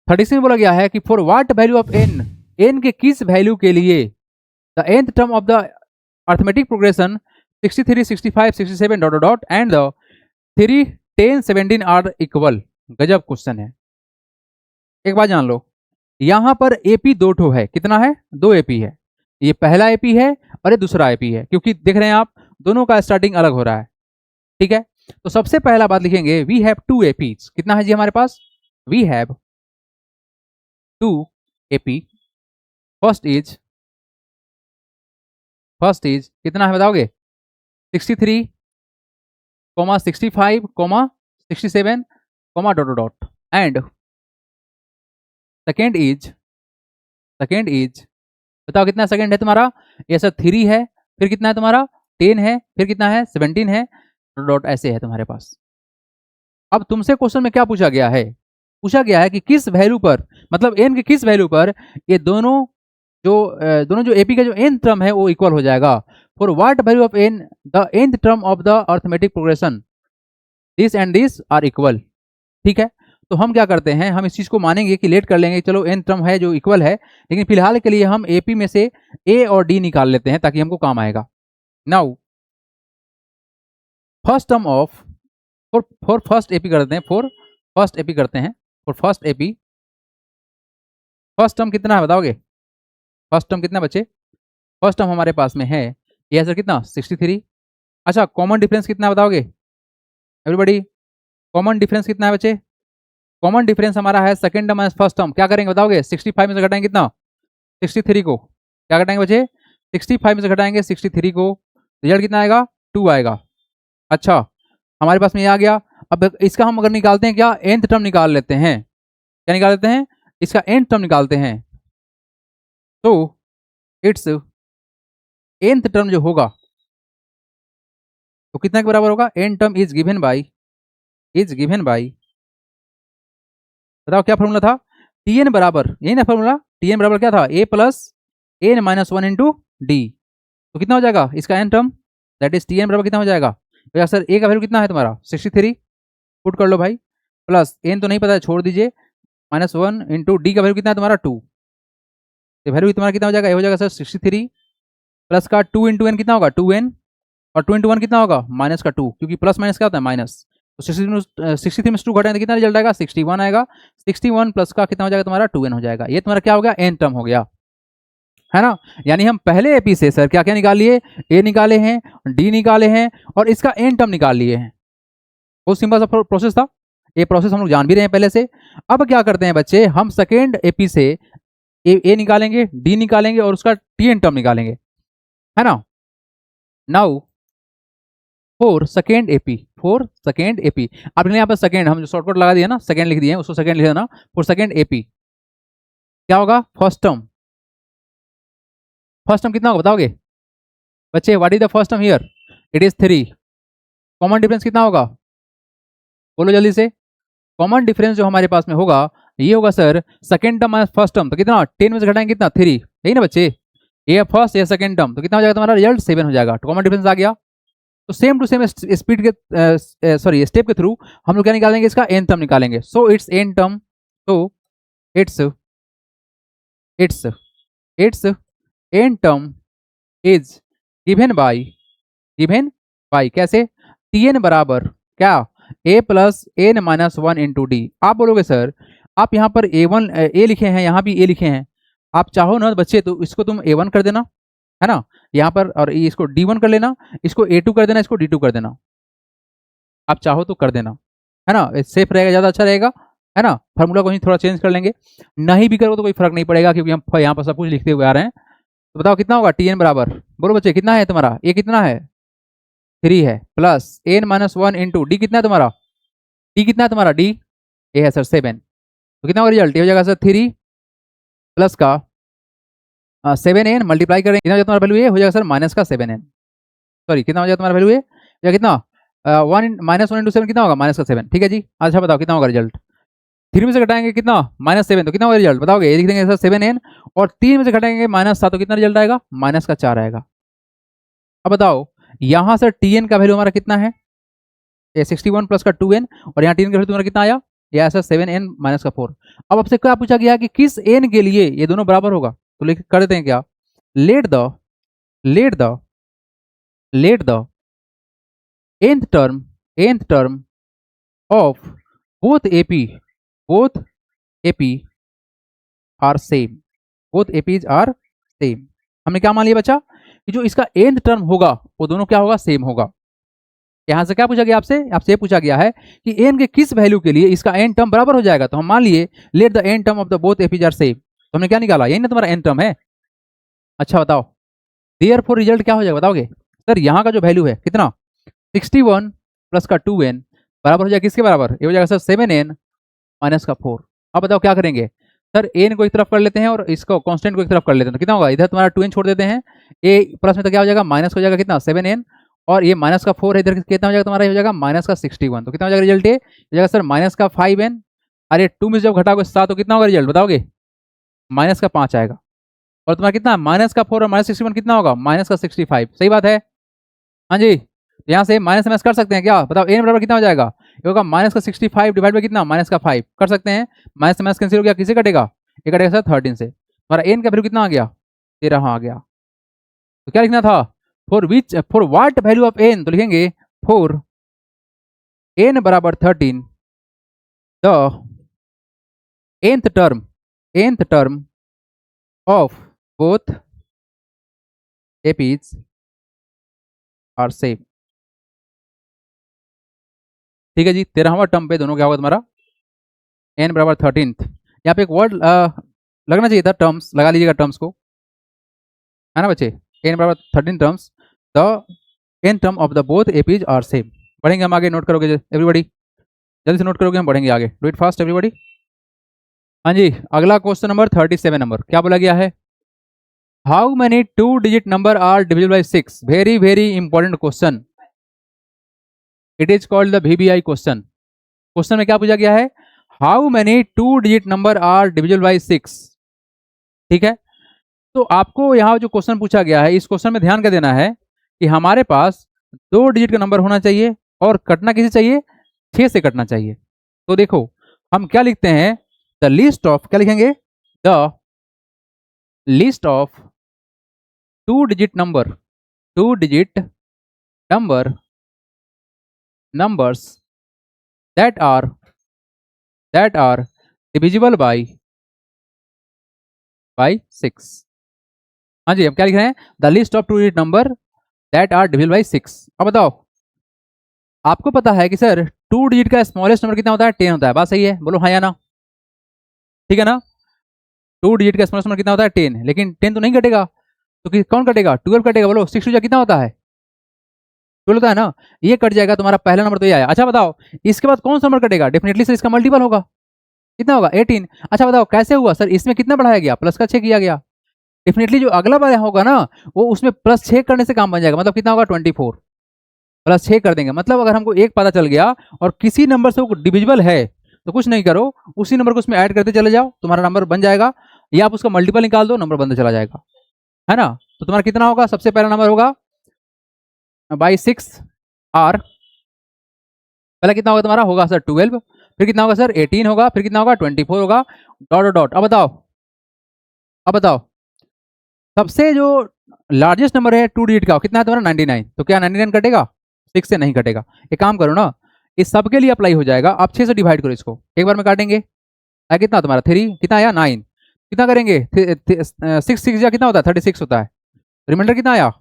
36 में बोला गया है कि for what value of n, n के किस वैल्यू के लिए the nth term of the arithmetic progression 63, 65, 67 dot dot and the 3, 10, 17 are equal. गजब क्वेश्चन है। एक बात जान लो, यहां पर एपी दो ठो है। कितना है? 2 एपी है। ये पहला एपी है और ये दूसरा एपी है, क्योंकि देख रहे हैं आप दोनों का स्टार्टिंग अलग हो रहा है। ठीक है, तो सबसे पहला बात लिखेंगे वी हैव 2 एपीज। कितना है जी हमारे पास? We have 2 AP. First is कितना है बताओगे? 63, 65, 67, dot dot and second is बताओ कितना सेकेंड है तुम्हारा? ये सर 3 है, फिर कितना है तुम्हारा? 10 है, फिर कितना है? 17 है, डॉट ऐसे है तुम्हारे पास। अब तुमसे क्वेश्चन में क्या पूछा गया है? पूछा गया है कि किस वैल्यू पर, मतलब एन के किस वैल्यू पर ये दोनों जो एपी का जो एन टर्म है वो इक्वल हो जाएगा। For what value of n the n term of the arithmetic progression this and this are equal. ठीक है, तो हम क्या करते हैं, हम इस चीज को मानेंगे कि लेट कर लेंगे, चलो एन टर्म है जो इक्वल है, लेकिन फिलहाल के लिए हम एपी में से ए और डी निकाल लेते हैं ताकि हमको काम आएगा। Now first term of for first AP करते हैं, for first AP first term कितना है बताओगे? फर्स्ट टर्म कितना बच्चे? फर्स्ट टर्म हमारे पास में है ये सर कितना? 63। अच्छा, कॉमन डिफरेंस कितना है बताओगे एवरीबॉडी? कॉमन डिफरेंस कितना है बच्चे? कॉमन डिफरेंस हमारा है second term minus first term. क्या करेंगे बताओगे? 65 में से घटाएंगे कितना? 63 को। क्या घटाएंगे बच्चे? 65 में से घटाएंगे 63 को, रिजल्ट कितना आएगा? 2 आएगा। अच्छा, हमारे पास में ये आ गया। अब इसका हम अगर निकालते हैं क्या, nth टर्म निकाल लेते हैं। क्या निकाल लेते हैं? इसका nth टर्म निकालते हैं। तो इट्स nth टर्म जो होगा तो कितना के बराबर होगा? n term is given by बताओ क्या फॉर्मूला था? tn बराबर, यही ना फॉर्मूला? tn बराबर क्या था? a plus n minus 1 into d. तो कितना हो जाएगा इसका n term? That is tn बराबर कितना हो जाएगा? तो सर a का वैल्यू कितना है तुम्हारा? 63। पुट कर लो भाई, प्लस n तो नहीं पता है छोड़ दीजिए, माइनस 1 इंटू डी का वैल्यू कितना है तुम्हारा? 2। तो वैल्यू तुम्हारा कितना हो जाएगा? ये हो जाएगा सर 63 प्लस का 2 इंटू एन कितना होगा? 2n, और 2 इंटू 1 कितना होगा? माइनस का 2, क्योंकि प्लस माइनस क्या होता है? माइनस। तो 63 में 2 घटाएंगे तो कितना रिजल्ट आएगा? 61 आएगा। 61 प्लस का कितना हो जाएगा तुम्हारा? 2n हो जाएगा। ये तुम्हारा क्या हो गया? एन टर्म हो गया, है ना? यानी हम पहले एपी से सर क्या क्या निकाल लिए? ए निकाले हैं, डी निकाले हैं, और इसका एन टर्म निकाल लिए हैं। बहुत सिंपल सा प्रोसेस था, ये प्रोसेस हम लोग जान भी रहे हैं पहले से। अब क्या करते हैं बच्चे, हम सेकेंड एपी से ए निकालेंगे, डी निकालेंगे, और उसका टीएन टर्म निकालेंगे, है ना? नाउ फॉर सेकेंड एपी आपने यहाँ पर सेकेंड, हम जो शॉर्टकट लगा दिया ना, सेकेंड लिख दिए हैं, उसको सेकेंड लिख देना। फॉर सेकेंड एपी क्या होगा? फर्स्ट टर्म कितना होगा बताओगे बच्चे? What is the first term here? It is 3। Common difference कितना होगा? बोलो जल्दी से। कॉमन डिफरेंस जो हमारे पास में होगा ये होगा sir second term minus first term. तो कितना? 10 में से घटाएंगे कितना? 3। यही ना बच्चे? ये फर्स्ट ये सेकेंड टर्म, तो कितना हो जाएगा तुम्हारा? रिजल्ट 7 हो जाएगा। तो कॉमन डिफरेंस आ गया। तो सेम टू सेम स्पीड के स्टेप के थ्रू हम लोग क्या निकालेंगे? इसका एन टर्म निकालेंगे। सो इट्स एन टर्म, तो it's n term is given by कैसे? टीएन बराबर क्या? A plus n minus 1 into d. आप बोलोगे सर आप यहाँ पर ए लिखे हैं, यहाँ भी ए लिखे हैं, आप चाहो ना बच्चे तो इसको तुम A1 कर देना, है ना? यहाँ पर, और इसको D1 कर लेना, इसको A2 कर देना, इसको D2 कर देना। आप चाहो तो कर देना, है ना? सेफ रहेगा, ज़्यादा अच्छा रहेगा, है ना? फार्मूला को ही थोड़ा चेंज कर लेंगे, नहीं भी करो तो कोई फर्क नहीं पड़ेगा, क्योंकि हम यहाँ पर सब कुछ लिखते हुए आ रहे हैं। तो बताओ कितना होगा? TN बराबर, बोलो बच्चे कितना है तुम्हारा? ए कितना है? 3 है, plus n minus 1 into d कितना है तुम्हारा? डी कितना है तुम्हारा? डी ए है सर 7। तो कितना होगा रिजल्ट? ये हो जाएगा सर 3 प्लस का 7n मल्टीप्लाई करेंगे, कितना हो जाएगा तुम्हारा वैल्यू? ये हो जाएगा सर माइनस का 7n, सॉरी कितना हो जाएगा तुम्हारा वैल्यू? ये या कितना? 1 माइनस 1 इंटू 7 कितना होगा? माइनस का 7। ठीक है जी। अच्छा बताओ कितना होगा रिजल्ट? 3 में से घटाएंगे कितना? -7, तो कितना होगा रिजल्ट बताओगे? ये लिख देंगे सर 7n, और 3 में से घटाएंगे -7, तो कितना रिजल्ट आएगा? माइनस का 4 आएगा। अब बताओ यहाँ सर टीएन का वैल्यू हमारा कितना है? 61 प्लस का 2n, और यहाँ टीएन का वैल्यू तुम्हारा कितना आया? या ऐसा 7n माइनस का 4। अब आपसे क्या पूछा गया कि किस n के लिए ये दोनों बराबर होगा, तो लिख कर देते हैं क्या, let the let the let the nth term of both AP are same, both APs are same। हमने क्या मान लिया बच्चा कि जो इसका nth टर्म होगा वो दोनों क्या होगा, सेम होगा। यहां से क्या पूछा गया आपसे, आपसे ये पूछा गया है कि n के किस वैल्यू के लिए इसका n टर्म बराबर हो जाएगा, तो हम मान लिए let the n term of the both APs are same. तो हमने क्या निकाला, यही ना तुम्हारा n टर्म है। अच्छा बताओ, देयरफॉर रिजल्ट क्या हो जाएगा बताओगे, सर यहाँ का जो वैल्यू है कितना 61 प्लस का 2n बराबर हो जाएगा किसके बराबर, ये हो जाएगा सर 7n माइनस का 4। अब बताओ क्या करेंगे, सर एन को एक तरफ कर लेते हैं और इसको कांस्टेंट को एक तरफ कर लेते हैं, तो कितना होगा, इधर तुम्हारा 2n छोड़ देते हैं, ए प्लस में तो क्या हो जाएगा माइनस हो जाएगा कितना 7n, और ये माइनस का 4 है, इधर कितना हो जाएगा तुम्हारा, ये हो जाएगा माइनस का 61। तो कितना हो जाएगा रिजल्ट, ये हो जाएगा सर माइनस का 5n, अरे 2 में जब घटाओगे 7 तो कितना होगा रिजल्ट बताओगे, माइनस का 5 आएगा। और तुम्हारा कितना माइनस का 4 और माइनस 61 कितना होगा, माइनस का 65। सही बात है, हाँ जी। यहाँ से माइनस माइनस कर सकते हैं क्या, बताओ एन बराबर कितना हो जाएगा, ये होगा माइनस का 65 डिवाइड बाई कितना माइनस का 5 कर सकते हैं, माइनस माइनस कैंसिल हो गया, किसे कटेगा, ये कटेगा सर 13 से। हमारा एन का वैल्यू कितना आ गया, 13 आ गया। तो क्या लिखना था, for what value of n, तो लिखेंगे फॉर एन बराबर 13 the nth term of both APs are same. ठीक है जी, 13वां टर्म पे दोनों क्या होगा तुम्हारा n बराबर 13th, यहाँ पे एक वर्ड लगना चाहिए था, टर्म्स लगा लीजिएगा टर्म्स को, है ना बच्चे, n बराबर 13 terms the n term of the both APs are same. पढ़ेंगे हम आगे, नोट करोगे एवरीबॉडी, जल्दी से नोट करोगे, हम बढ़ेंगे आगे, डू इट फास्ट एवरीबॉडी। हाँ जी, अगला क्वेश्चन नंबर 37 नंबर क्या बोला गया है, how many 2 digit number are divisible by 6, very very important question, it is called the VBI question. Question में क्या पूछा गया है, how many 2 digit number are divisible by 6। ठीक है, तो आपको यहाँ जो क्वेश्चन पूछा गया है, इस क्वेश्चन में ध्यान क्या देना है कि हमारे पास 2 डिजिट का नंबर होना चाहिए और कटना किसे चाहिए, 6 से कटना चाहिए। तो देखो हम क्या लिखते हैं, द लिस्ट ऑफ, क्या लिखेंगे, the list of 2 digit number, 2 digit number numbers that are divisible by 6। हाँ जी, हम क्या लिख रहे हैं, the list of 2 digit number that are divisible by 6। अब बताओ, आपको पता है कि सर 2 डिजिट का स्मॉलेस्ट नंबर कितना होता है, 10 होता है, बात सही है, बोलो हाँ या ना, ठीक है ना। 2 डिजिट का स्मॉलेस्ट नंबर कितना होता है 10, लेकिन 10 तो नहीं कटेगा, तो कौन कटेगा, 12 कटेगा, बोलो 6 कितना होता है, 12 होता है ना, ये कट जाएगा, तुम्हारा पहला नंबर तो ये आया। अच्छा बताओ, इसके बाद कौन सा नंबर कटेगा, डेफिनेटली सर इसका मल्टीपल होगा, कितना होगा 18। अच्छा बताओ कैसे हुआ सर, इसमें कितना बढ़ाया गया, प्लस का 6 किया गया, डेफिनेटली जो अगला बार होगा ना वो उसमें प्लस 6 करने से काम बन जाएगा, मतलब कितना होगा 24, प्लस 6 कर देंगे, मतलब अगर हमको एक पता चल गया और किसी नंबर से वो डिविजिबल है तो कुछ नहीं करो, उसी नंबर को उसमें ऐड करते चले जाओ, तुम्हारा नंबर बन जाएगा, या आप उसका मल्टीपल निकाल दो, नंबर बनता चला जाएगा, है ना। तो तुम्हारा कितना होगा, सबसे पहला नंबर होगा बाई 6 आर, पहला कितना होगा तुम्हारा, होगा सर 12, फिर कितना होगा सर 18 होगा, फिर कितना होगा 24 होगा, डॉट डॉट डॉट। अब बताओ सबसे जो लार्जेस्ट नंबर है 2 डिजिट का कितना है तुम्हारा 99, तो क्या 99 कटेगा, 6 से नहीं कटेगा। एक काम करो ना, इस सब के लिए अप्लाई हो जाएगा, आप 6 से डिवाइड करो इसको, एक बार में काटेंगे, आया कितना तुम्हारा 3, कितना आया 9, कितना करेंगे 6 6 या कितना होता है 36 होता है, रिमाइंडर कितना आया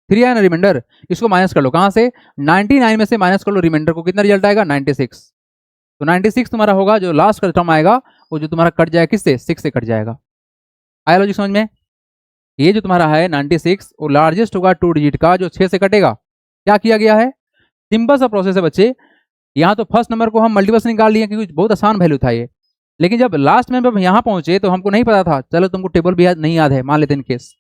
3 आया ना रिमाइंडर, इसको माइनस कर लो, कहाँ से 99 में से माइनस कर लो रिमाइंडर को, कितना रिजल्ट आएगा 96। तो 96 तुम्हारा होगा, जो लास्ट का टर्म आएगा वो जो तुम्हारा कट जाएगा किससे, 6 से कट जाएगा। आया लॉजिक समझ में, ये जो तुम्हारा है 96 वो लार्जेस्ट होगा 2 डिजिट का जो 6 से कटेगा। क्या किया गया है, सिंपल सा प्रोसेस है बच्चे, यहाँ तो फर्स्ट नंबर को हम मल्टीपल से निकाल लिए क्योंकि बहुत आसान वैल्यू था ये, लेकिन जब लास्ट में जब यहाँ पहुंचे तो हमको नहीं पता था, चलो तुमको टेबल भी नहीं याद है, मान लेते इन केस,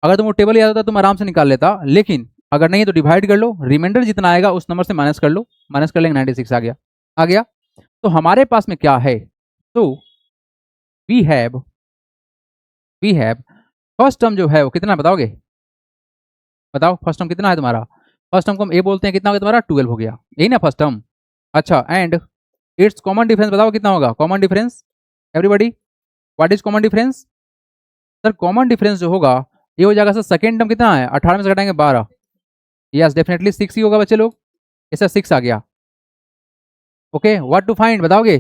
अगर तुमको टेबल याद होता तुम आराम से निकाल लेता, लेकिन अगर नहीं तो डिवाइड कर लो, रिमाइंडर जितना आएगा उस नंबर से माइनस कर लो, माइनस कर लेंगे 96 आ गया। तो हमारे पास में क्या है, तो वी हैव फर्स्ट टर्म जो है वो कितना बताओगे, बताओ फर्स्ट टर्म कितना है तुम्हारा, फर्स्ट टर्म को हम ए बोलते हैं, कितना हो गया तुम्हारा 12 हो गया, यही ना फर्स्ट टर्म। अच्छा एंड इट्स कॉमन डिफरेंस बताओ कितना होगा common difference everybody, what is common difference? Sir common difference जो होगा ये हो जाएगा सर सेकेंड टर्म कितना है 18 में से घटाएंगे 12, यस डेफिनेटली 6 ही होगा बच्चे लोग, इससे 6 आ गया। ओके व्हाट टू फाइंड बताओगे?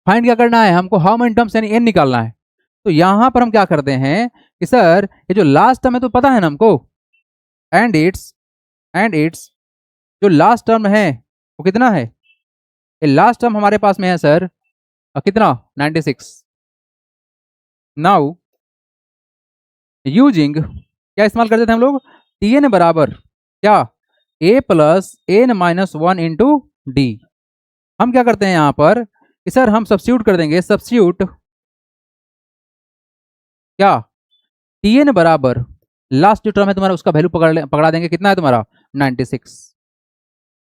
फाइंड क्या करना है हमको, हाउ मेनी टर्म्स यानी एन निकालना है। तो यहां पर हम क्या करते हैं कि सर ये जो लास्ट टर्म है तो पता है ना हमको, एंड इट्स जो लास्ट टर्म है वो कितना है, ये लास्ट टर्म हमारे पास में है सर कितना 96। नाउ यूजिंग क्या इस्तेमाल करते थे हम लोग, टी एन बराबर क्या a plus n minus one into d. हम क्या करते हैं यहां पर कि सर हम सब्स्टिट्यूट कर देंगे, सब्स्टिट्यूट क्या टी एन बराबर लास्ट जो टर्म है तुम्हारा उसका वैल्यू पकड़ा देंगे, कितना है तुम्हारा 96।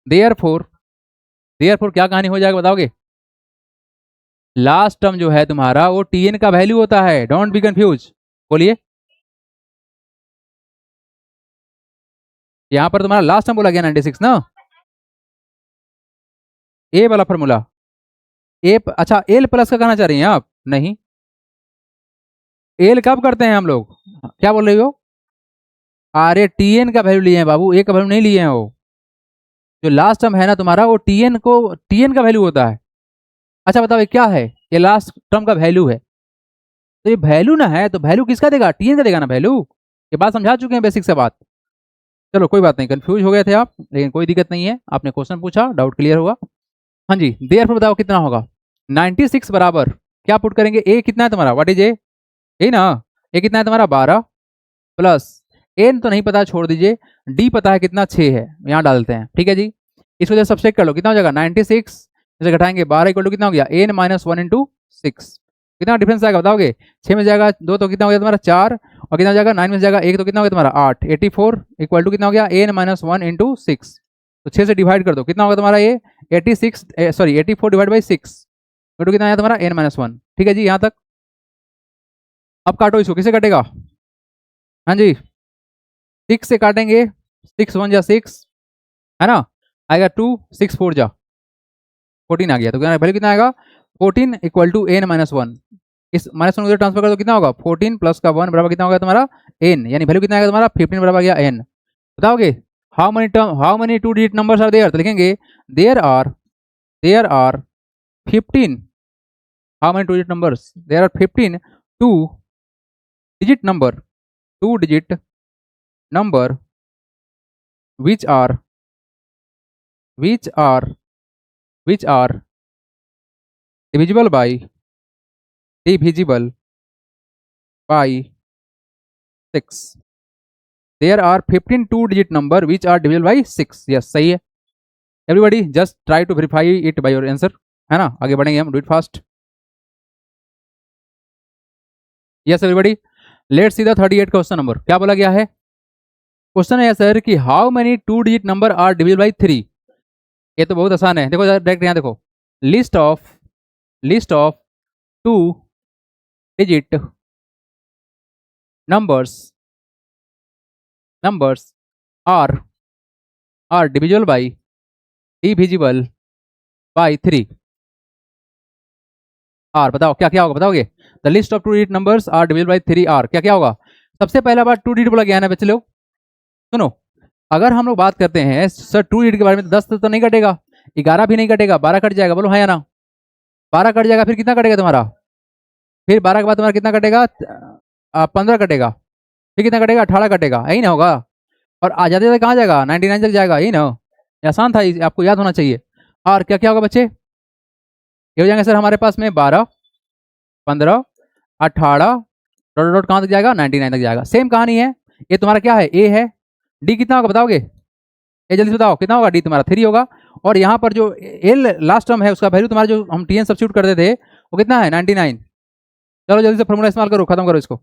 देयरफॉर क्या कहानी हो जाएगा बताओगे, लास्ट टर्म जो है तुम्हारा वो टी एन का वैल्यू होता है, डोंट बी कंफ्यूज। बोलिए यहां पर तुम्हारा लास्ट टर्म बोला गया 96 ना, ए वाला फॉर्मूला ए, अच्छा एल प्लस का कहना चाह रही हैं आप, नहीं एल कब करते हैं हम लोग, क्या बोल रही हो? अरे टीएन का वैल्यू लिए हैं बाबू, ए का वैल्यू नहीं लिए हैं, वो जो लास्ट टर्म है ना तुम्हारा वो टीएन का वैल्यू होता है। अच्छा बताओ ये क्या है, ये लास्ट टर्म का वैल्यू है, तो ये वैल्यू ना है तो वैल्यू किसका देगा, टीएन का देगा ना वैल्यू, ये बात समझा चुके हैं बेसिक से बात। चलो कोई बात नहीं, कंफ्यूज हो गए थे आप, लेकिन कोई दिक्कत नहीं है, आपने क्वेश्चन पूछा डाउट क्लियर हुआ। हाँ जी देयरफॉर बताओ कितना होगा 96 बराबर क्या पुट करेंगे, ए कितना है तुम्हारा, व्हाट इज ए ना, ए कितना है तुम्हारा 12 प्लस एन तो नहीं पता छोड़ दीजिए, डी पता है कितना 6 है, यहाँ डालते हैं ठीक है जी। इस वजह से सब्सट्रैक्ट कर लो कितना हो जाएगा 96 से घटाएंगे 12 इक्वल टू कितना हो गया एन माइनस वन इंटू 6, कितना डिफरेंस आएगा बताओगे, 6 में जाएगा 2 तो कितना हो गया तुम्हारा 4, और कितना हो जाएगा 9 में जाएगा 1 तो कितना हो गया तुम्हारा 8, 84 इक्वल टू कितना हो गया एन माइनस वन इंटू 6, तो 6 से डिवाइड कर दो कितना होगा तुम्हारा ये 86 sorry 84 divide by 6 equal to कितना आया तुम्हारा एन माइनस वन, ठीक है जी यहाँ तक। अब काटो इसको, किसे कटेगा, हाँ जी 6 से काटेंगे, 6 1 जा 6 है ना, आएगा 2 6 4 जा 14 आ गया, तो वैल्यू कितना आएगा 14 equal to n minus one, इस माइनस वन उधर ट्रांसफर कर दो कितना होगा 14 प्लस का 1 बराबर कितना होगा तुम्हारा एन, यानी वैल्यू कितना आएगा तुम्हारा 15 बराबर गया एन। बताओगे how many two digit numbers are there, तो लिखेंगे there are 15, how many two digit numbers, there are 15 two digit number which are divisible by 6, there are 15 two digit number which are divisible by 6, yes सही है। Everybody just try to verify it by your answer, है ना, आगे बढ़ेंगे हम, do it fast. Yes everybody let's see the 38 question number, क्या बोला गया है, क्वेश्चन है सर कि how many two digit number are divisible by 3, ये तो बहुत आसान है, देखो डायरेक्ट यहाँ देखो, list of two digit numbers are divisible by 3 are, बताओ क्या क्या होगा बताओगे, the list of two digit numbers are divisible by 3 are, क्या क्या होगा। सबसे पहला बात टू डिजिट बोला गया है ना बच्चे लोग, सुनो अगर हम लोग बात करते हैं सर टू डिजिट के बारे में, तो 10 तो नहीं कटेगा, 11 भी नहीं कटेगा, 12 कट जाएगा, बोलो हाँ या ना, 12 कट जाएगा, फिर कितना कटेगा तुम्हारा, फिर 12 के बाद तुम्हारा कितना कटेगा 15 कटेगा, फिर कितना कटेगा 18 कटेगा, यही ना होगा, और आ जाते कहाँ जाएगा 99 तक जाएगा, यही ना, आसान था, आपको याद होना चाहिए। और क्या क्या होगा बच्चे, ये हो जाएंगे सर हमारे पास में 12 15 18 डॉट डॉट कहाँ तक जाएगा 99 तक जाएगा, सेम कहानी है, ये तुम्हारा क्या है ए है, डी कितना होगा बताओगे, ये जल्दी से बताओ कितना होगा, डी तुम्हारा 3 होगा, और यहाँ पर जो एल लास्ट टर्म है उसका वैल्यू तुम्हारा जो हम टीएन सब्स्टिट्यूट करते थे वो कितना है 99। चलो जल्दी से फॉर्मूला इस्तेमाल करो, खत्म करो इसको,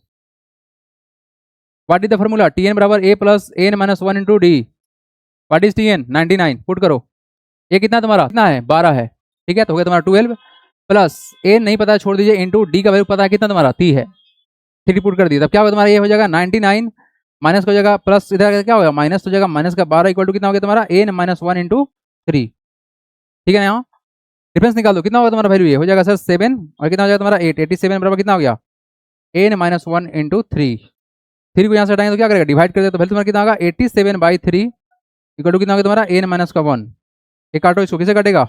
what is the formula, TN बराबर a plus n minus one into d, what is TN 99, put करो, ये कितना तुम्हारा कितना है 12 है, ठीक है, तो हो गया तुम्हारा 12 प्लस एन नहीं पता छोड़ दीजिए इंटू डी का वैल्यू पता है कितना तुम्हारा 3 है, 3 पुट कर दिया, तब क्या होगा तुम्हारा ये हो जाएगा 99 माइनस हो जाएगा प्लस, इधर क्या होगा माइनस हो जाएगा, माइनस का 12 इक्वल टू कितना हो गया तुम्हारा एन माइनस वन इंटू 3, ठीक है ना, यहाँ डिफरेंस निकाल दो, कितना होगा तुम्हारा वैल्यू, ये हो जाएगा सर 7 और कितना हो जाएगा तुम्हारा 8, 87 बराबर कितना हो गया n-1 इंटू 3। 3 को यहाँ से हटाएंगे तो क्या करेगा, डिवाइड कर दे तो वैल्यू तुम्हारा कितना होगा 87/3 इक्वल टू कितना होगा तुम्हारा n-1। एक काटो इसको, किसे काटेगा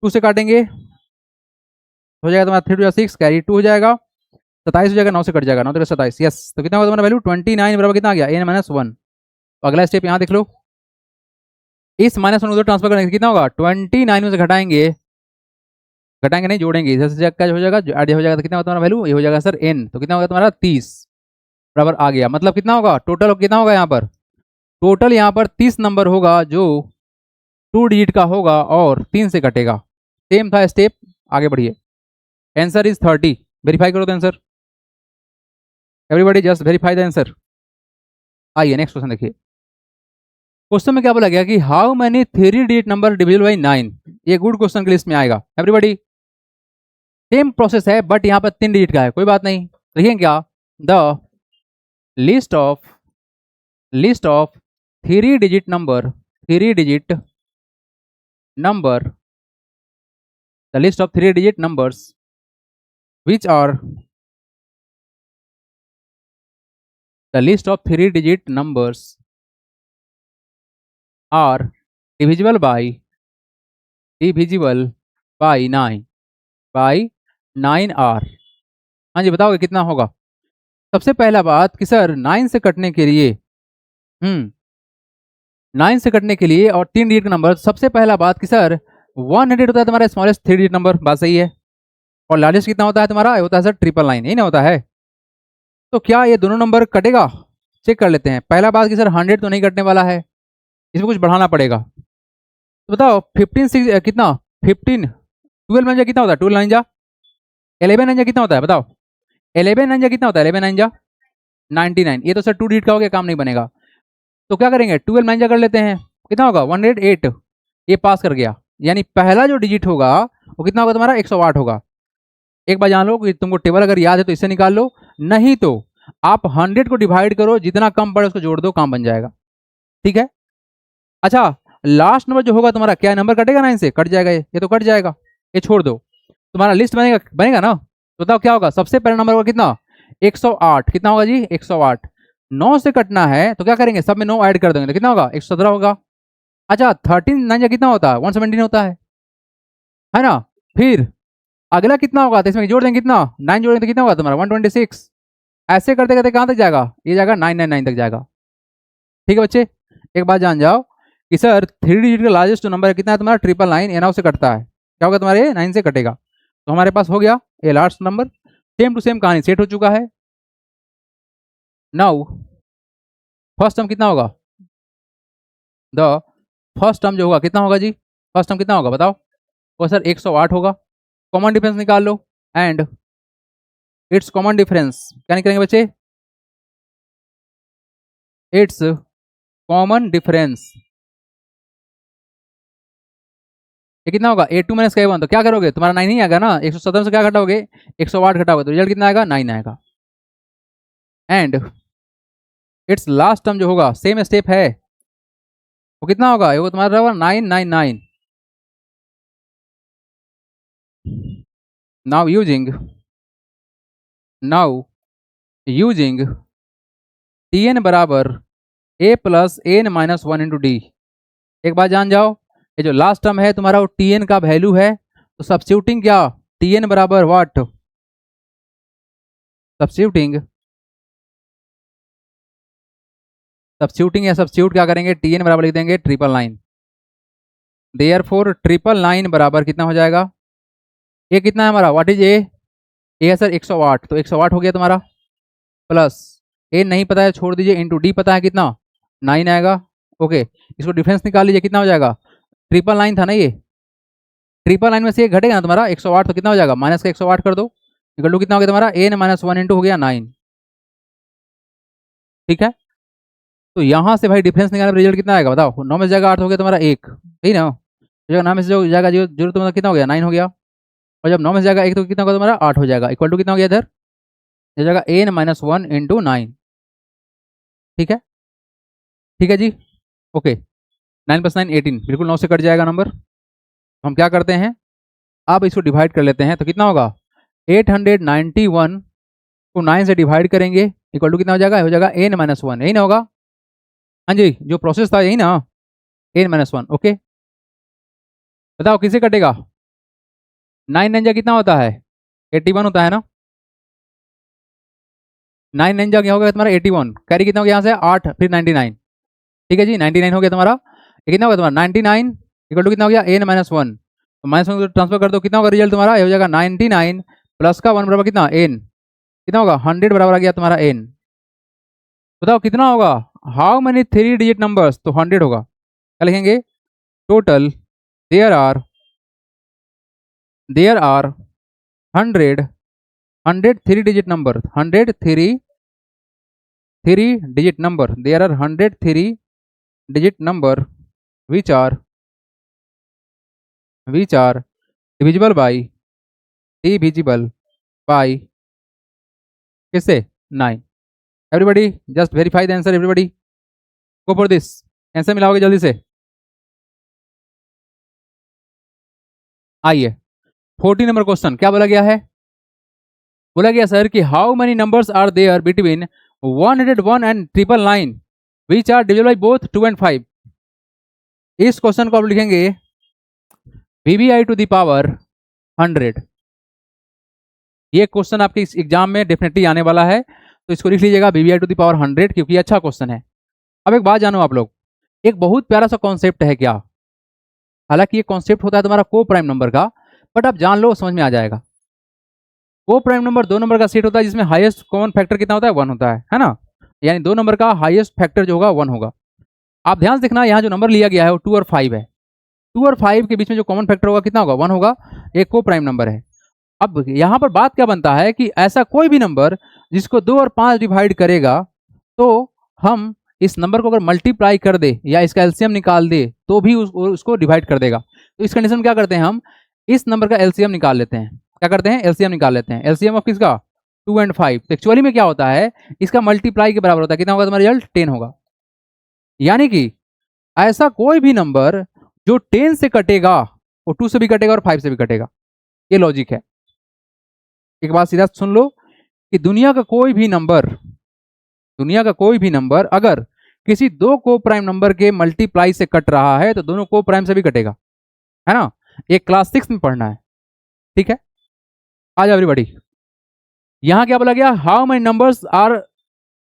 2 से काटेंगे, हो जाएगा तुम्हारा 3 2 6 कैरी 2 हो जाएगा, 27 हो जाएगा, 9 से कट जाएगा, 9 3 27, यस। तो कितना होगा तुम्हारा वैल्यू 29 बराबर कितना आ गया n-1। तो अगला स्टेप यहाँ देख लो, इस -1 उधर ट्रांसफर करने से कितना होगा 29 में से घटाएंगे, घटाएंगे नहीं जोड़ेंगे, इधर से क्या हो जाएगा आगे हो जाएगा, तो कितना होगा तुम्हारा वैल्यू, ये हो जाएगा सर n, तो कितना होगा तुम्हारा 30 बराबर आ गया। मतलब कितना होगा टोटल, कितना होगा यहाँ पर टोटल, यहाँ पर 30 नंबर होगा जो 2 डिजिट का होगा और 3 से कटेगा। सेम था स्टेप, आगे बढ़िए। आंसर इज 30, वेरीफाई करो तो answer, everybody just verify the answer. आइए नेक्स्ट क्वेश्चन देखिए, क्वेश्चन में क्या बोला गया कि how many 3 digit number divisible by 9। ये गुड क्वेश्चन की लिस्ट में आएगा एवरीबॉडी। सेम प्रोसेस है बट यहाँ पर 3 डिजिट का है, कोई बात नहीं। देखिए क्या, the list of 3 digit number, 3 digit number, the list of 3 digit numbers which are the list of 3 digit numbers are divisible by 9 by 9 r। हाँ जी बताओगे कितना होगा। सबसे पहला बात कि सर 9 से कटने के लिए 9 से कटने के लिए और 3 डिजिट का नंबर, सबसे पहला बात कि सर 100 होता है तुम्हारा स्मॉलेस्ट 3 डिजिट नंबर, बात सही है। और लार्जेस्ट कितना होता है तुम्हारा, होता है सर 999, यही ना होता है। तो क्या ये दोनों नंबर कटेगा, चेक कर लेते हैं। पहला बात कि सर 100 तो नहीं कटने वाला है, इसमें कुछ बढ़ाना पड़ेगा। तो बताओ 15 6 कितना 15 12 9 कितना होता है, 12 9 जा 11 9 कितना होता है बताओ, 11 9 कितना होता है, 11 9 99। ये तो सर 2 डिजिट का हो गया, काम नहीं बनेगा। तो क्या करेंगे 12 9 कर लेते हैं, कितना होगा 108, ये पास कर गया। यानी पहला जो डिजिट होगा वो कितना होगा तुम्हारा 108 होगा। एक बार जान लो कि तुमको टेबल अगर याद है तो इससे निकाल लो, नहीं तो आप 100 को डिवाइड करो, जितना कम पड़े उसको जोड़ दो, काम बन जाएगा। ठीक है। अच्छा लास्ट नंबर जो होगा तुम्हारा, क्या नंबर कटेगा 9 से, कट जाएगा, ये तो कट जाएगा, ये छोड़ दो। तुम्हारा लिस्ट बनेगा बनेगा ना। तो बताओ क्या होगा, सबसे पहला नंबर होगा कितना 108, कितना होगा जी 108। 9 से कटना है तो क्या करेंगे, सब में 9 ऐड कर देंगे तो कितना होगा 117 होगा। अच्छा 13 9 कितना होता है 117 होता है ना। फिर अगला कितना होगा, तो इसमें जोड़ देंगे कितना 9 जोड़ेंगे तो कितना होगा तुम्हारा 126। ऐसे करते करते कहाँ तक जाएगा, ये जाएगा 999 तक जाएगा। ठीक है बच्चे, एक बात जान जाओ कि सर 3 डिजिट का लार्जेस्ट नंबर है कितना है तुम्हारा 999, एनाउ से कटता है, क्या होगा तुम्हारे 9 से कटेगा। तो हमारे पास हो गया ये last number. Same to same कहानी सेट हो चुका है। नाउ फर्स्ट टर्म कितना होगा, द फर्स्ट टर्म जो होगा कितना होगा जी, फर्स्ट टर्म कितना होगा बताओ, वो सर 108 होगा। कॉमन डिफरेंस निकाल लो एंड इट्स कॉमन डिफरेंस क्या निकलेंगे बच्चे, इट्स कॉमन डिफरेंस ये कितना होगा 82 माइनस का 1। तो क्या करोगे, तुम्हारा 9 ही आएगा ना, 117 से क्या घटाओगे 108 घटाओगे तो रिजल्ट कितना आएगा 9 आएगा। एंड इट्स लास्ट टर्म जो होगा सेम स्टेप है, वो कितना होगा, वो तुम्हारा होगा 999। नाउ यूजिंग tn बराबर a plus n minus 1 into d. एक बात जान जाओ, ये जो लास्ट टर्म है तुम्हारा वो tn का वैल्यू है, तो सब्स्टिट्यूटिंग क्या tn बराबर व्हाट, सब्स्टिट्यूटिंग या सब्स्टिट्यूट क्या करेंगे, tn बराबर लिख देंगे 999। देयरफॉर 999 बराबर कितना हो जाएगा, ये कितना है हमारा, व्हाट इज ए है सर 108, तो 108 हो गया तुम्हारा, प्लस ए नहीं पता है छोड़ दीजिए, इंटू डी पता है कितना 9 आएगा। ओके इसको डिफरेंस निकाल लीजिए, कितना हो जाएगा 999 था ना, ये 999 में से एक घटेगा ना तुम्हारा 108, तो कितना हो जाएगा माइनस का 108 कर दो, निकल लो कितना हो गया तुम्हारा n-1 इंटू हो गया 9। ठीक है, तो यहाँ से भाई डिफरेंस निकालने पर रिजल्ट कितना आएगा बताओ, 9 में से जाएगा 8 हो गया तुम्हारा 1, सही ना। जो 9 में से जो जाएगा जीरो तुम्हारा कितना हो गया 9 हो गया, और जब 9 में से जाएगा 1 तो कितना होगा तुम्हारा 8 हो जाएगा, इक्वल टू कितना हो गया इधर, ये जाएगा n-1 इंटू 9। ठीक है, ठीक है जी। ओके 9 + 9 18, बिल्कुल 9 से कट जाएगा नंबर। हम क्या करते हैं, अब इसको डिवाइड कर लेते हैं तो कितना होगा 891 को 9 से डिवाइड करेंगे इक्वल टू कितना हो जाएगा n-1, यही ना होगा। हाँ जी, जो प्रोसेस था यही ना, n-1। ओके, बताओ किसे कटेगा। 9 9 कितना होता है 81 होता है ना। 9 9 क्या होगा तुम्हारा 81, कैरी कितना हो गया यहाँ से 8 फिर 99। ठीक है जी, 99 हो गया तुम्हारा। ये कितना होगा तुम्हारा 99 इक्वल टू कितना हो गया n-1, तो -1 को ट्रांसफर कर दो, कितना होगा रिजल्ट तुम्हारा, ये हो जाएगा 99 प्लस का 1 बराबर कितना n, कितना होगा 100 बराबर आ गया तुम्हारा n। बताओ कितना होगा, हाउ मेनी 3 डिजिट नंबर्स, तो 100 होगा। क्या लिखेंगे, total there are 100 3 digit number, 100 3 digit number, there are 100 3 digit number which are divisible by किससे 9। Everybody just verify the answer, everybody go for this, answer मिलाओगे जल्दी से। आइए 14 नंबर क्वेश्चन, क्या बोला गया है, बोला गया सर कि how many numbers are there between 101 and 999 which are divisible by both 2 and 5। इस क्वेश्चन को आप लिखेंगे VBI टू द पावर 100। ये क्वेश्चन आपके इस एग्जाम में डेफिनेटली आने वाला है, तो इसको लिख लीजिएगा VBI टू द पावर 100, क्योंकि अच्छा क्वेश्चन है। अब एक बात जानो आप लोग, एक बहुत प्यारा सा कॉन्सेप्ट है क्या, हालांकि ये कॉन्सेप्ट होता है तुम्हारा को प्राइम नंबर का, बट आप जान लो समझ में आ जाएगा। को प्राइम नंबर 2 नंबर का सेट होता है जिसमें हाईएस्ट कॉमन फैक्टर कितना होता है 1 होता है ना, यानी 2 नंबर का हाईएस्ट फैक्टर जो होगा 1 होगा। आप ध्यान से देखना, यहाँ जो नंबर लिया गया है वो 2 और 5 है, 2 और 5 के बीच में जो कॉमन फैक्टर होगा कितना होगा 1 होगा, एक को प्राइम नंबर है। अब यहाँ पर बात क्या बनता है कि ऐसा कोई भी नंबर जिसको 2 और 5 डिवाइड करेगा, तो हम इस नंबर को अगर मल्टीप्लाई कर दे या इसका एलसीएम निकाल दे तो भी उसको डिवाइड कर देगा। तो इस कंडीशन में क्या करते हैं, हम इस नंबर का एलसीएम निकाल लेते हैं। क्या करते हैं, एलसीएम निकाल लेते हैं। एलसीएम ऑफ किसका 2 and 5। तो एक्चुअली में क्या होता है, इसका मल्टीप्लाई के बराबर होता है, कितना होगा तुम्हारा रिजल्ट 10 होगा। यानी कि ऐसा कोई भी नंबर जो 10 से कटेगा वो 2 से भी कटेगा और 5 से भी कटेगा, ये लॉजिक है। एक बात सीधा सुन लो कि दुनिया का कोई भी नंबर अगर किसी 2 को प्राइम नंबर के मल्टीप्लाई से कट रहा है तो दोनों को प्राइम से भी कटेगा, है ना। ये क्लास 6 में पढ़ना है, ठीक है। आ जाओ एवरीबॉडी, यहां क्या बोला गया, how many numbers are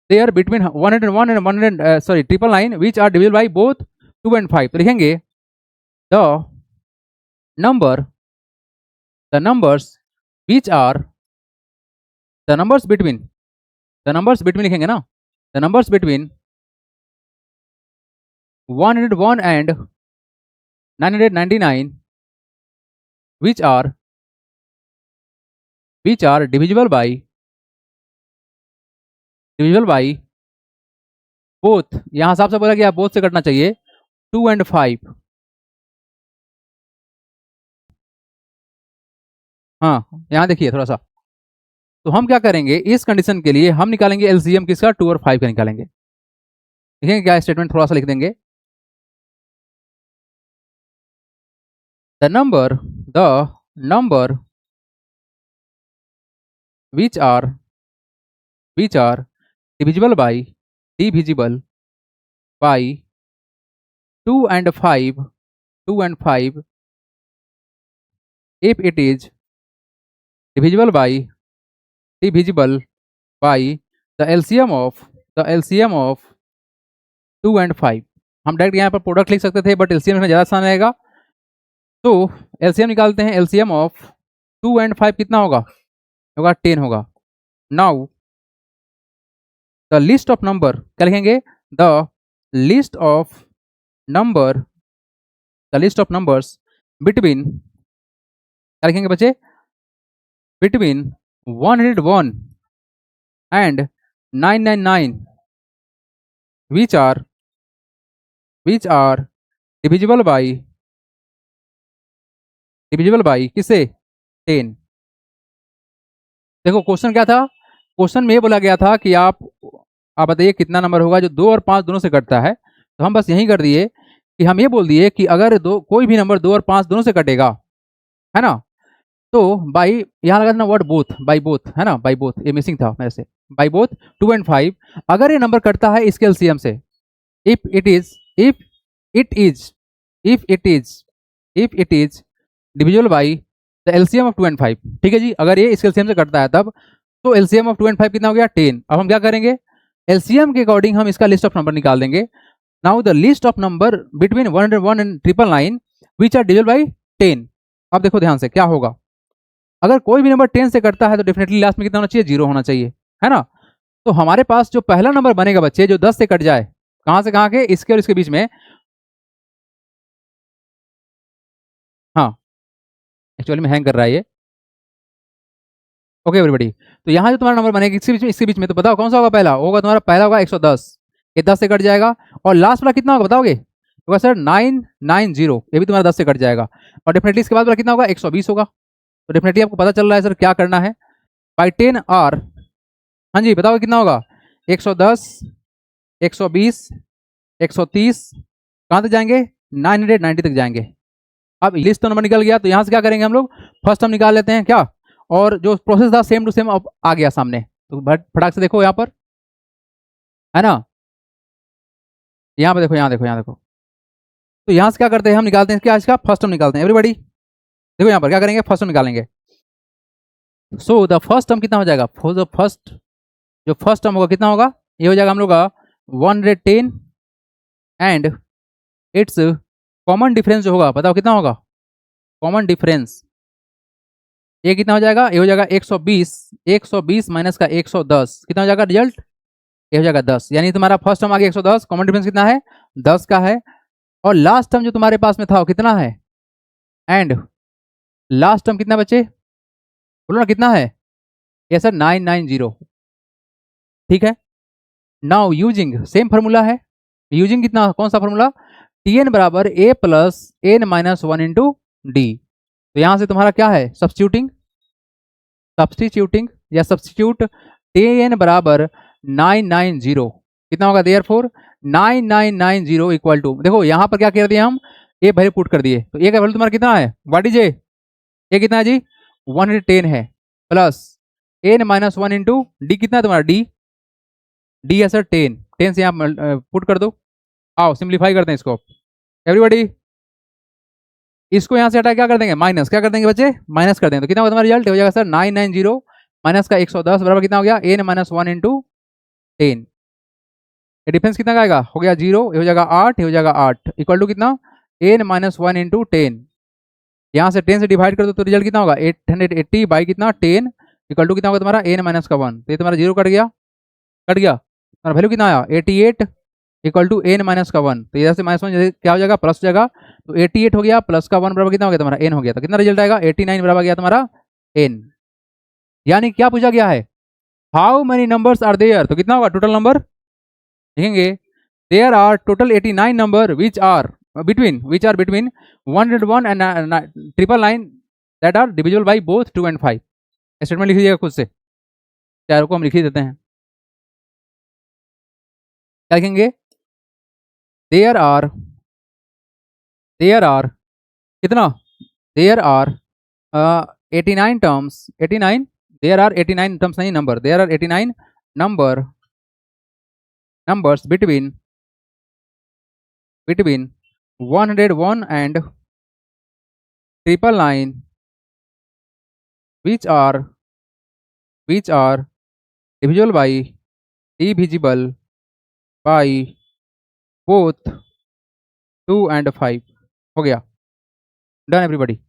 there between 101 and 999 which are divisible by both 2 and 5। तो लिखेंगे the numbers which are the numbers between लिखेंगे ना, the numbers between 101 and 999 which are divisible by both, यहां साफ से बोला गया बोथ से कटना चाहिए 2 and 5। हाँ यहां देखिए थोड़ा सा, तो हम क्या करेंगे इस कंडीशन के लिए, हम निकालेंगे एलसीएम किसका 2 और 5 का निकालेंगे। देखेंगे क्या स्टेटमेंट, थोड़ा सा लिख देंगे, the number which are divisible by 2 and 5 if it is divisible by the LCM of 2 and 5। हम डायरेक्ट यहाँ पर प्रोडक्ट लिख सकते थे, बट एलसीएम में ज़्यादा आसान रहेगा, तो एलसीएम निकालते हैं। एलसीएम ऑफ 2 and 5 कितना होगा 10 होगा। Now the list of number, क्या लिखेंगे, the list of numbers between, क्या लिखेंगे बच्चे, between 101 and 999 which are divisible by किससे 10। देखो क्वेश्चन क्या था, क्वेश्चन में ये बोला गया था कि आप बताइए कितना नंबर होगा जो 2 और 5 दोनों से कटता है। तो हम बस यही कर दिए कि हम ये बोल दिए कि अगर कोई भी नंबर 2 और 5 दोनों से कटेगा, है ना, तो बाई यहाँ लगा देना वर्ड बोथ, बाई बोथ है ना, बाई बोथ ये मिसिंग था मेरे से, बाई बोथ 2 and 5। अगर ये नंबर कटता है इसके एलसीएम से, if it is if it is if it is if it is divisible by the LCM of 2 and 5, ठीक है जी। अगर ये इसके एलसीएम से कटता है तब, तो एलसीएम ऑफ 2 and 5 कितना हो गया 10। अब हम क्या करेंगे, एलसीएम के अकॉर्डिंग हम इसका लिस्ट ऑफ नंबर निकाल देंगे। Now the list of number between 101 and 999 which are divisible by 10। अब देखो ध्यान से क्या होगा, अगर कोई भी नंबर 10 से कटता है तो डेफिनेटली लास्ट में कितना होना चाहिए, 0 होना चाहिए, है ना। तो हमारे पास जो पहला नंबर बनेगा बच्चे, जो 10 से कट जाए, कहां से कहां के, इसके और इसके बीच में, हाँ एक्चुअली में हैंग कर रहा है ये, ओके एवरीबॉडी। तो यहाँ जो तुम्हारा नंबर बनेगा इसके बीच में, इसके बीच में, तो बताओ कौन सा होगा पहला, होगा तुम्हारा पहला होगा 110, ये 10 से कट जाएगा। और लास्ट वाला कितना होगा बताओगे, होगा सर 990, ये भी तुम्हारा 10 से कट जाएगा। और डेफिनेटली इसके बाद वाला कितना होगा, 120 होगा। तो डेफिनेटली आपको पता चल रहा है सर क्या करना है, बाई 10 आर, हाँ जी बताओ कितना होगा, 110, 120, 130, कहाँ तक जाएंगे, 990 तक जाएंगे। अब लिस्ट तो नंबर निकल गया, तो यहाँ से क्या करेंगे हम लोग, फर्स्ट हम निकाल लेते हैं क्या, और जो प्रोसेस था सेम टू सेम अब आ गया सामने, तो फटाक से देखो यहाँ पर, है ना, यहाँ पे देखो, यहाँ देखो, यहाँ देखो। तो यहाँ से क्या करते हैं, हम निकालते हैं क्या, इसका फर्स्ट टर्म निकालते हैं एवरीबॉडी। देखो यहाँ पर क्या करेंगे, फर्स्ट टर्म निकालेंगे। सो द फर्स्ट टर्म कितना हो जाएगा, जो फर्स्ट टर्म होगा कितना होगा, ये हो जाएगा हम लोग का 110 एंड इट्स कॉमन डिफरेंस जो होगा, बताओ कितना होगा, कॉमन डिफरेंस ये कितना हो जाएगा, ये हो जाएगा 120, 120 माइनस का 110, कितना हो जाएगा रिजल्ट, ये हो जाएगा 10। यानी तुम्हारा फर्स्ट टर्म आ गया 110, कॉमन डिफरेंस कितना है, 10 का है। और लास्ट टर्म जो तुम्हारे पास में था वो कितना है, एंड लास्ट टर्म कितना बचे, बोलो ना कितना है, ये सर 990, ठीक है। नाउ यूजिंग सेम फार्मूला है, यूजिंग कितना, कौन सा फार्मूला, टी एन बराबर a plus n minus 1 into d. तो यहां से तुम्हारा क्या है, सब्सटीट्यूटिंग या सब्सटीट्यूट, टी एन बराबर 990 कितना होगा, देयर फोर 9990 इक्वल टू, देखो यहाँ पर क्या कर दिया हम, ए वैल्यू पुट कर दिए, तो ए का वैल्यू तुम्हारा कितना है, व्हाट इज ए कितना है जी 110 है, plus n minus 1 into d कितना है तुम्हारा, डी है सर 10, 10 से यहाँ पुट कर दो। आओ सिंप्लीफाई करते हैं इसको एवरीबॉडी, इसको यहाँ से हटा क्या कर देंगे, माइनस क्या कर देंगे बच्चे, माइनस कर देंगे, तो कितना होगा तुम्हारा रिजल्ट, हो जाएगा सर 990 माइनस का 110 बराबर कितना हो गया, एन माइनस 1 इंटू 10। ये डिफरेंस कितना का आएगा, हो गया 0, ये हो जाएगा 8, ये हो जाएगा 8 इक्वल टू कितना, एन माइनस 1 इंटू 10। यहाँ से 10 से डिवाइड कर दो तो रिजल्ट कितना होगा, 880 बाई कितना 10 इक्वल टू कितना होगा तुम्हारा, एन माइनस का 1, तो ये तुम्हारा 0 कट गया, तुम्हारा वैल्यू कितना आया 88 इक्वल टू एन माइनस का 1, तो इधर से माइनस 1 क्या हो जाएगा, प्लस हो जाएगा, तो 88 हो गया, प्लस का 1 बराबर कितना हो गया तुम्हारा, एन हो गया, तो कितना रिजल्ट आएगा 89 बराबर गया तुम्हारा एन। यानी क्या पूछा गया है, how many numbers are there, तो कितना होगा टोटल नंबर, देखेंगे there are total 89 number which are between 101 and 999 that are divisible by both 2 and 5। Statement लिख लीजिएगा खुद से, चारों को हम लिख ही देते हैं, क्या लिखेंगे, देयर आर कितना, there are 89 terms, 89, there are 89 terms नहीं number, there are 89 numbers between 101 and 999 which are divisible by both 2 and 5। हो गया, डन एवरीबॉडी।